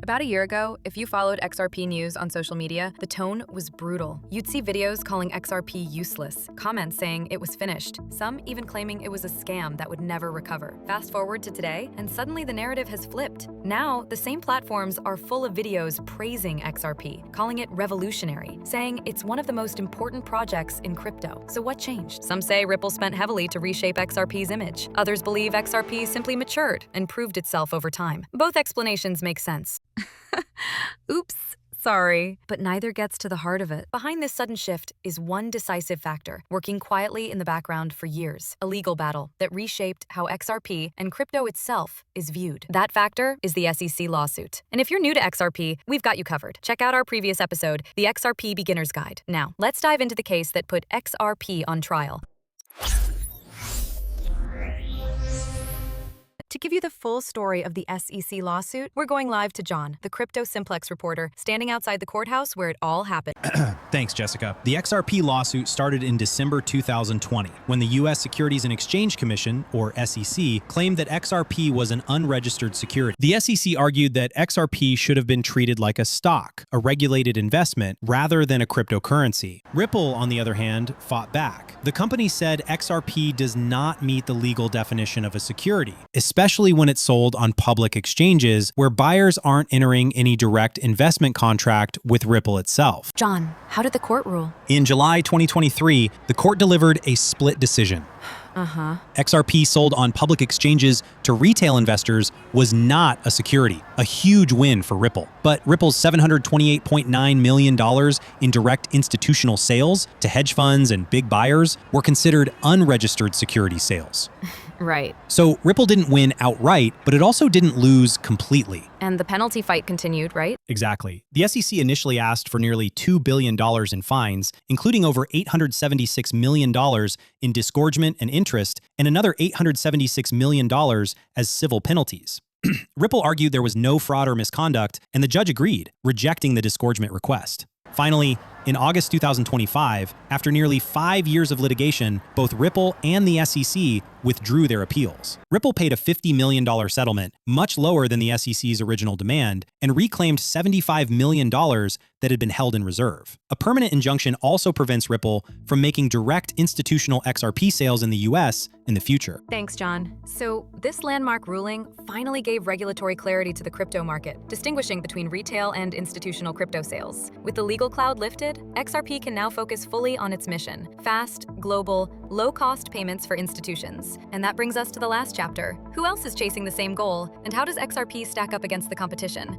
About a year ago, if you followed XRP news on social media, the tone was brutal. You'd see videos calling XRP useless, comments saying it was finished, some even claiming it was a scam that would never recover. Fast forward to today, and suddenly the narrative has flipped. Now, the same platforms are full of videos praising XRP, calling it revolutionary, saying it's one of the most important projects in crypto. So what changed? Some say Ripple spent heavily to reshape XRP's image. Others believe XRP simply matured and proved itself over time. Both explanations make sense. Oops, sorry. But neither gets to the heart of it. Behind this sudden shift is one decisive factor, working quietly in the background for years, a legal battle that reshaped how XRP and crypto itself is viewed. That factor is the SEC lawsuit. And if you're new to XRP, we've got you covered. Check out our previous episode, the XRP Beginner's Guide. Now, let's dive into the case that put XRP on trial. To give you the full story of the SEC lawsuit, we're going live to John, the crypto Simplex reporter, standing outside the courthouse where it all happened. Thanks, Jessica. The XRP lawsuit started in December 2020, when the U.S. Securities and Exchange Commission, or SEC, claimed that XRP was an unregistered security. The SEC argued that XRP should have been treated like a stock, a regulated investment, rather than a cryptocurrency. Ripple, on the other hand, fought back. The company said XRP does not meet the legal definition of a security, especially when it's sold on public exchanges where buyers aren't entering any direct investment contract with Ripple itself. John, how did the court rule? In July 2023, the court delivered a split decision. XRP sold on public exchanges to retail investors was not a security, a huge win for Ripple. But Ripple's $728.9 million in direct institutional sales to hedge funds and big buyers were considered unregistered security sales. Right. So Ripple didn't win outright, but it also didn't lose completely. And the penalty fight continued, right? Exactly. The SEC initially asked for nearly $2 billion in fines, including over $876 million in disgorgement and interest, and another $876 million as civil penalties. Ripple argued there was no fraud or misconduct, and the judge agreed, rejecting the disgorgement request. Finally, in August 2025, after nearly 5 years of litigation, both Ripple and the SEC withdrew their appeals. Ripple paid a $50 million settlement, much lower than the SEC's original demand, and reclaimed $75 million that had been held in reserve. A permanent injunction also prevents Ripple from making direct institutional XRP sales in the US in the future. Thanks, John. So this landmark ruling finally gave regulatory clarity to the crypto market, distinguishing between retail and institutional crypto sales. With the legal cloud lifted, XRP can now focus fully on its mission: fast, global, low-cost payments for institutions. And that brings us to the last chapter. Who else is chasing the same goal, and how does XRP stack up against the competition?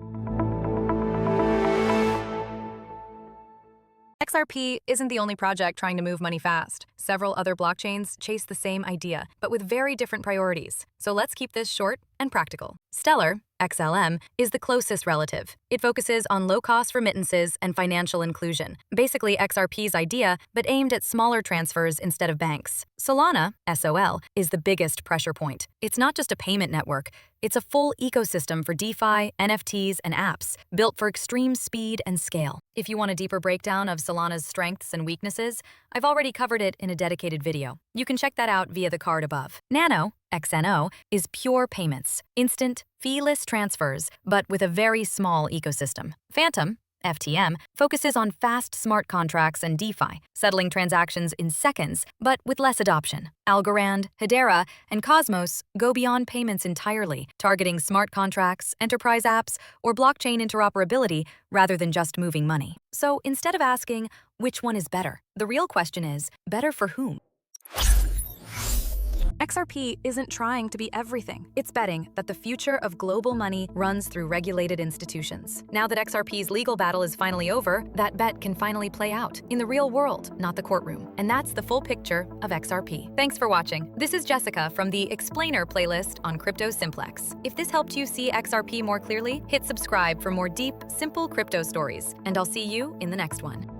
XRP isn't the only project trying to move money fast. Several other blockchains chase the same idea, but with very different priorities. So let's keep this short and practical. Stellar, XLM, is the closest relative. It focuses on low-cost remittances and financial inclusion, basically XRP's idea, but aimed at smaller transfers instead of banks. Solana, SOL, is the biggest pressure point. It's not just a payment network. It's a full ecosystem for DeFi, NFTs, and apps, built for extreme speed and scale. If you want a deeper breakdown of Solana's strengths and weaknesses, I've already covered it in a dedicated video. You can check that out via the card above. Nano, XNO, is pure payments, instant, fee-less transfers, but with a very small ecosystem. Phantom, FTM, focuses on fast smart contracts and DeFi, settling transactions in seconds, but with less adoption. Algorand, Hedera, and Cosmos go beyond payments entirely, targeting smart contracts, enterprise apps, or blockchain interoperability rather than just moving money. So instead of asking, which one is better, the real question is, better for whom? XRP isn't trying to be everything. It's betting that the future of global money runs through regulated institutions. Now that XRP's legal battle is finally over, that bet can finally play out in the real world, not the courtroom. And that's the full picture of XRP. Thanks for watching. This is Jessica from the Explainer playlist on Crypto Simplex. If this helped you see XRP more clearly, hit subscribe for more deep, simple crypto stories. And I'll see you in the next one.